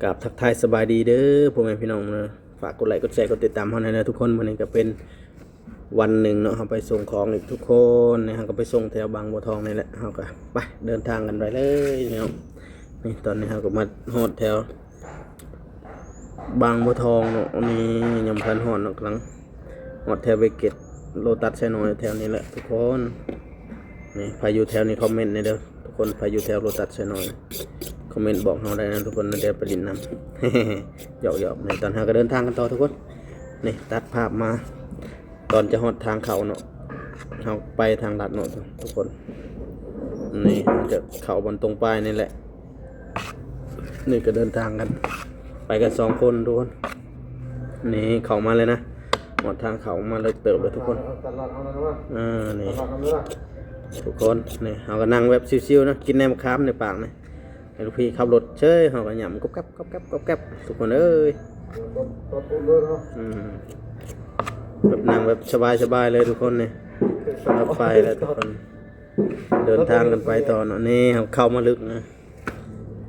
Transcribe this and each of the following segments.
กับทักทายสบายดีเด้อพ่อแม่พี่น้องนะฝากกดไลค์กดแชร์กดติดตามเฮาหน่อยนะทุกคนวันนี้ก็เป็นวันหนึ่งเนาะเฮาไปส่งของอีกทุกคนนะฮะก็ไปส่งแถวบางบัวทองนี่แหละเฮาก็ไปเดินทางกันไปเลยเนาะนี่ตอนนี้เฮาก็มาฮอดแถวบางบัวทองเนาะนี่ยังพันฮอดเนาะกำลังฮอดแถวเวกเกตโลตัสไซน้อยแถวนี้แหละทุกคนนี่ใครอยู่แถวนี้คอมเมนต์หน่อยเด้อทุกคนใครอยู่แถวโลตัสไซน้อยคอมเมนต์บอกเราได้นะทุกคนเดี๋ยวไปดินน้ำ หยอกๆในตอนเราก็เดินทางกันต่อทุกคนนี่ตัดภาพมาตอนจะหอดทางเขาเนาะเราไปทางลัดเนาะทุกคนนี่มันจะเขาบนตรงปลายนี่แหละนี่ก็เดินทางกันไปกัน2 คนทุกคนนี่เขามาเลยนะหอดทางเขามาเลยเติบเลยทุกคนนี่ทุกคนนี่เราก็นั่งแบบชิวๆนะกินแหนมค้ามในปากนะลูกพี่ขับรถเชยเขาก็หย่ำก๊อบแก๊บทุกคนเอ้ยแบบนั่งแบบสบายเลยทุกคนเนี่ยรถไฟแล้วทุกคนเดินทางกันไปต่อเนาะนี่เข้ามาลึกนะ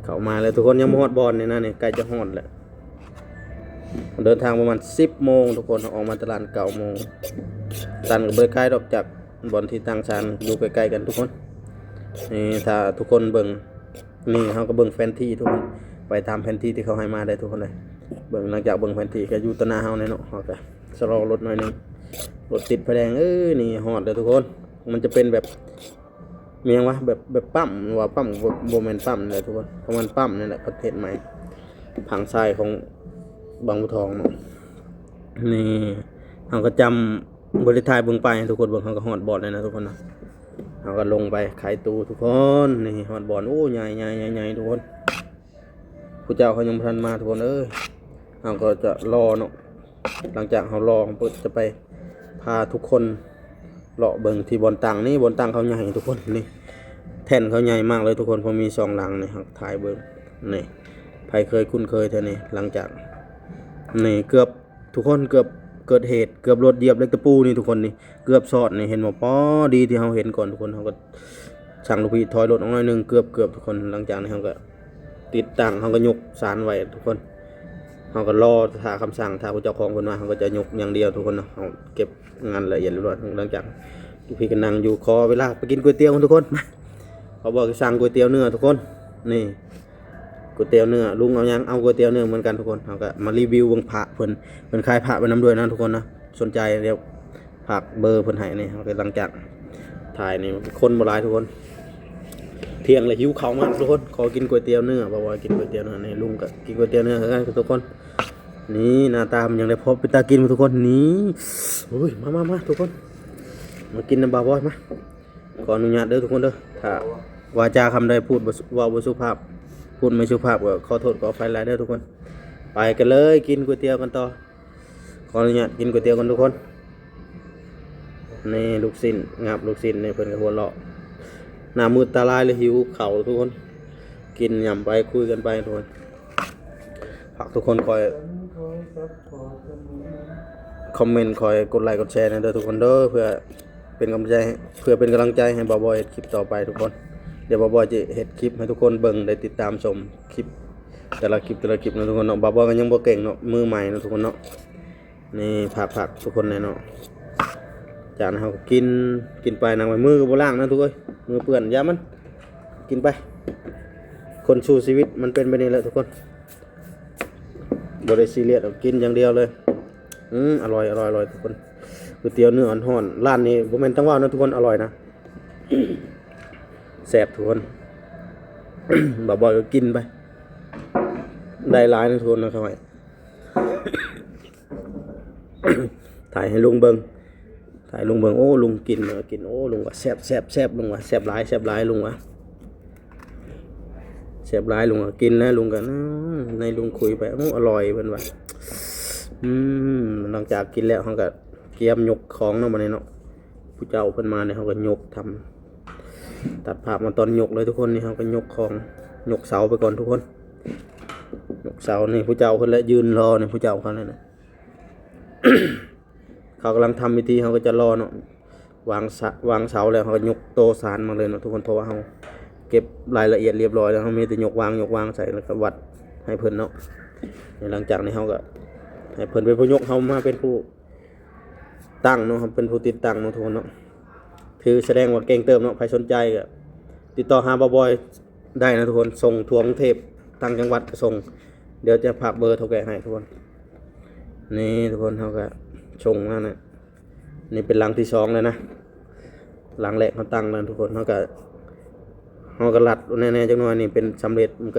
เข้ามาแล้วทุกคนยังไม่ฮอดบอลเนี่ยนะเนี่ยใกล้จะฮอดแล้วเดินทางประมาณ10 โมงทุกคนออกมาตลาด9 โมงตันกับเบอร์ใกล้ดอกจากบอลที่ตั้งชานอยู่ใกล้ๆกันทุกคนนี่ถ้าทุกคนเบิ่งนี่เขาก็เบิ่งแผนที่ทุกคนไปตามแผนที่ที่เขาให้มาได้ทุกคนเลยเบิ่งหลังจากเบิ่งแผนที่ก็อยู่ตะนาเฮาแน่เนาะเขาก็ชะลอรถหน่อยนึงรถติดไฟแดงนี่ฮอดเลยทุกคนมันจะเป็นแบบเมียงวะแบบปั๊มว่าปั๊มโบแมนปั๊มเลยทุกคนเพราะมันปั๊มนี่แหละประเทศใหม่ผังทรายของบางบัวทองเนาะนี่เขาก็จำบริษัทเบิ่งไปทุกคนเบิ่งเขาก็ฮอดบอดเลยนะทุกคนนะเราก็ลงไปขายตูทุกคนนี่ฮอดบอลโอ้ใหญ่ทุกคนผู้เจ้าเขายังพันมาทุกคนเราก็จะรอเนาะหลังจากเขารอเขาจะไปพาทุกคนเลาะเบิ่งที่บอลตังนี่บอลตังเขาใหญ่ทุกคนนี่แท่นเขาใหญ่มากเลยทุกคนเพราะมี2 หลังนี่ครับถ่ายเบิ่งนี่ใครเคยคุ้นเคยเท่านี้หลังจากนี่เกือบทุกคนเกือบเกิดเหตุเกือบรถเหยียบเหล็กตะปูนี่ทุกคนนี่เกือบสอดนี่เห็นบ่ป้อดีที่เราเห็นก่อนทุกคนเขาก็สั่งลูกพี่ถอยรถออกหน่อยนึงเกือบทุกคนหลังจากนั้นเขาก็ติดตั้งเขาก็ยกสารไว้ทุกคนเขาก็รอถ้าคำสั่งถ้าผู้เจ้าของคนมาเขาก็จะยกอย่างเดียวทุกคนเนาะเขาเก็บงานละเอียดเรียบร้อยหลังจากลูกพี่ก็นั่งอยู่คอเวลาไปกินก๋วยเตี๋ยวทุกคนเขาบอกสั่งก๋วยเตี๋ยวเนื้อทุกคนนี่ก๋วยเตี๋ยวเนื้อลุงเอายังเอาก๋วยเตี๋ยวเนื้อเหมือนกันทุกคนเขาก็มารีวิววงพระเพิ่นขายพระไปน้ำด้วยนะทุกคนนะสนใจเดี๋ยวฝากเบอร์เพิ่นให้นี่เขาก็หลังจากถ่ายนี่คนบ่หลายทุกคนเที่ยงเลยหิวข้าวมากทุกคนขอกินก๋วยเตี๋ยวเนื้อบอกว่ากินก๋วยเตี๋ยวเนื้อนี่ลุงก็กินก๋วยเตี๋ยวเนื้อกันทุกคนนี่หน้าตามันยังได้พอเป็นตากินทุกคนนี่โอ้ยมาทุกคนมากินน้ำบาบอยมาขออนุญาตเด้อทุกคนเด้อถ้าวาจาคำใดพูดว่าบ่สุภาพพูดไม่สุภาพก็ขอโทษขออภัยหลายเด้อทุกคนไปกันเลยกินก๋วยเตี๋ยวกันต่อขออนุญาตกินก๋วยเตี๋ยวกันทุกคนนี่ลูกชิ้นงับลูกชิ้นในเพิ่นก็หัวเราะหน้ามืดตาลายเลยหิวเข่าทุกคนกินยำไปคุยกันไปทุกคนฝากทุกคนคอยคอมเมนต์คอยกดไลค์กดแชร์นะเด้อทุกคนเด้อเพื่อเป็นกำลังใจให้บ่าวบอยคลิปต่อไปทุกคนเดี๋ยวบ่าวบอยจะเฮ็ดคลิปให้ทุกคนเบิ่งได้ติดตามชมคลิปแต่ละคลิปนะทุกคนเนาะบ่าวบอยก็ยังบ่เก่งเนาะมือใหม่นะทุกคนเนาะนี่ผักทุกคนเนาะจากนั้นเขากินไปนั่งไปมือก็บ่ล้างนะทุกคนมือเปื้อนอย่ามันกินไปคนสู้ชีวิตมันเป็นไปนี่แหละทุกคนบ่ได้ซีเรียสกินอย่างเดียวเลยอร่อยทุกคนก๋วยเตี๋ยวเนื้ออ่อนๆร้านนี้บ่แม่นต้องว่านะทุกคนอร่อยนะ แซ่บทุกคน บ่อยๆก็กินไปได้หลายนะทุกคนนะครับ ถ่ายให้ลุงเบิ่งโอ้ลุงกินโอ้ลุงว่าแซ่บลุงว่าแซ่บหลายลุงว่าแซ่บหลายลุงว่ากินนะลุงกันในลุงคุยไปโอ้อร่อยเพิ่นว่าหลังจากกินแล้วเขาก็เกียมยกของเนาะมาเนี่ยเนาะผู้เจ้าเพิ่นมาเนี่ยเขาก็ยกทำตัดภาพมาตอนยกเลยทุกคนนี่เขาก็ยกของยกเสาไปก่อนทุกคนยกเสานี่ผู้เจ้าเพิ่นและยืนรอเนี่ยผู้เจ้าเขาเนี่ยนะ เขากำลังทำพิธีเขาก็จะรอเนาะวางเสาแล้วเขาก็ยกโตสารมาเลยเนาะทุกคนเพราะว่าเขาเก็บรายละเอียดเรียบร้อยแล้วเขามีแต่ยกวางใส่แล้วก็วัด ให้เพิ่นเนาะหลังจากนี้เฮาก็ให้เพิ่นเป็นผู้ยกเฮามาเป็นผู้ตั้งเนาะครับเป็นผู้ติดตั้งเนาะทุกคนเนาะคือแสดงว่าเก่งเติมเนาะใครสนใจก็ติดต่อหาบ่าวบอยได้นะทุกคนส่งทั่วกรุงเทพต่างจังหวัดก็ส่งเดี๋ยวจะฝากเบอร์โทรแกให้ทุกคนนี่ทุกคนเฮาก็ส่งมานะนี่เป็นหลังที่2แล้วนะหลังแรกเฮาตั้งแล้วทุกคนเฮาก็รัดแน่ๆจังหน่อยนี่เป็นสำเร็จมันก็